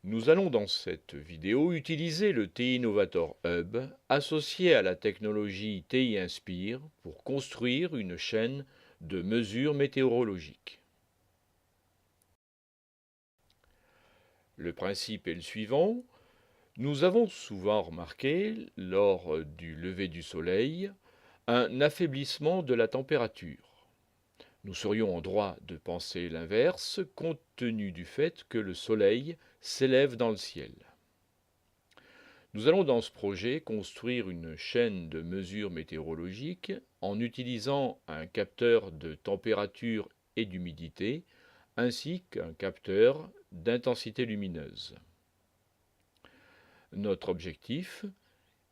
Nous allons dans cette vidéo utiliser le TI Innovator Hub associé à la technologie TI Inspire pour construire une chaîne de mesures météorologiques. Le principe est le suivant. Nous avons souvent remarqué, lors du lever du soleil, un affaiblissement de la température. Nous serions en droit de penser l'inverse, compte tenu du fait que le soleil s'élève dans le ciel. Nous allons dans ce projet construire une chaîne de mesures météorologiques en utilisant un capteur de température et d'humidité, ainsi qu'un capteur d'intensité lumineuse. Notre objectif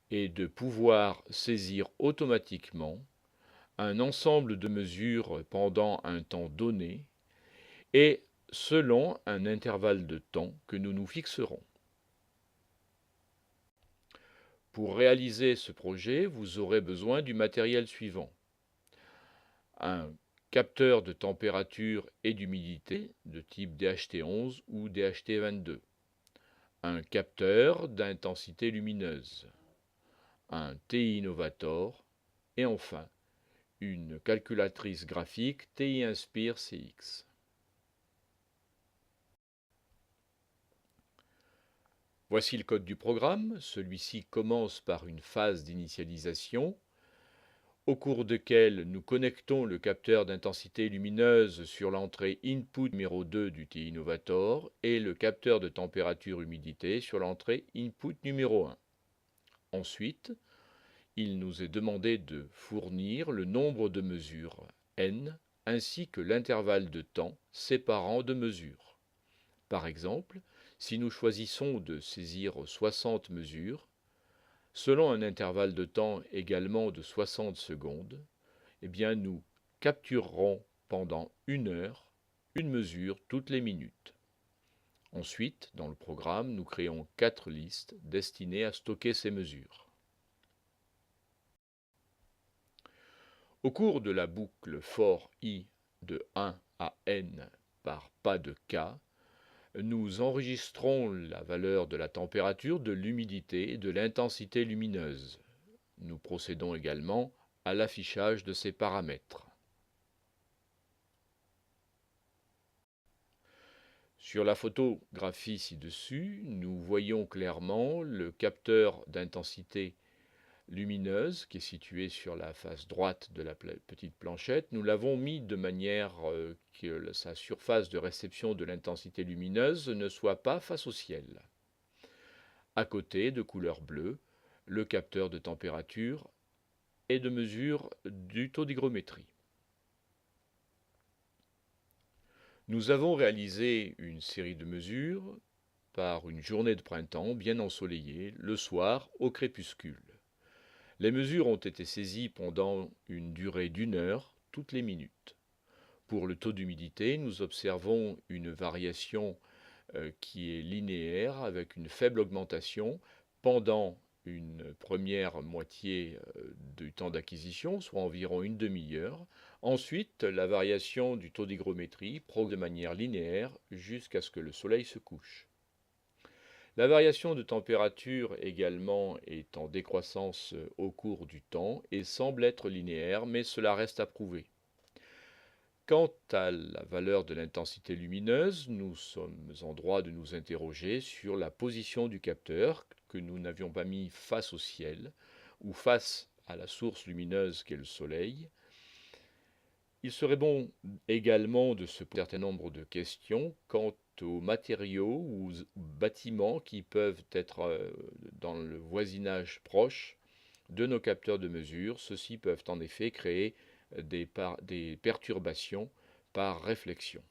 est de pouvoir saisir automatiquement un ensemble de mesures pendant un temps donné et selon un intervalle de temps que nous nous fixerons. Pour réaliser ce projet, vous aurez besoin du matériel suivant. Un capteur de température et d'humidité de type DHT11 ou DHT22. Un capteur d'intensité lumineuse. Un TI Innovator. Et enfin, une calculatrice graphique TI Inspire CX. Voici le code du programme. Celui-ci commence par une phase d'initialisation, au cours duquel nous connectons le capteur d'intensité lumineuse sur l'entrée input numéro 2 du TI Innovator et le capteur de température-humidité sur l'entrée input numéro 1. Ensuite, il nous est demandé de fournir le nombre de mesures n ainsi que l'intervalle de temps séparant deux mesures. Par exemple, si nous choisissons de saisir 60 mesures, selon un intervalle de temps également de 60 secondes, eh bien nous capturerons pendant 1 heure une mesure toutes les minutes. Ensuite, dans le programme, nous créons 4 listes destinées à stocker ces mesures. Au cours de la boucle for i de 1 à n par pas de k, nous enregistrons la valeur de la température, de l'humidité et de l'intensité lumineuse. Nous procédons également à l'affichage de ces paramètres. Sur la photographie ci-dessus, nous voyons clairement le capteur d'intensité lumineuse qui est situé sur la face droite de la petite planchette. Nous l'avons mis de manière que sa surface de réception de l'intensité lumineuse ne soit pas face au ciel. À côté, de couleur bleue, le capteur de température et de mesure du taux d'hygrométrie. Nous avons réalisé une série de mesures par une journée de printemps bien ensoleillée, le soir au crépuscule. Les mesures ont été saisies pendant une durée d'1 heure toutes les minutes. Pour le taux d'humidité, nous observons une variation qui est linéaire avec une faible augmentation pendant une première moitié du temps d'acquisition, soit environ une demi-heure. Ensuite, la variation du taux d'hygrométrie progresse de manière linéaire jusqu'à ce que le soleil se couche. La variation de température également est en décroissance au cours du temps et semble être linéaire, mais cela reste à prouver. Quant à la valeur de l'intensité lumineuse, nous sommes en droit de nous interroger sur la position du capteur que nous n'avions pas mis face au ciel ou face à la source lumineuse qu'est le soleil. Il serait bon également de se poser un certain nombre de questions quant aux matériaux ou aux bâtiments qui peuvent être dans le voisinage proche de nos capteurs de mesure. Ceux-ci peuvent en effet créer des perturbations par réflexion.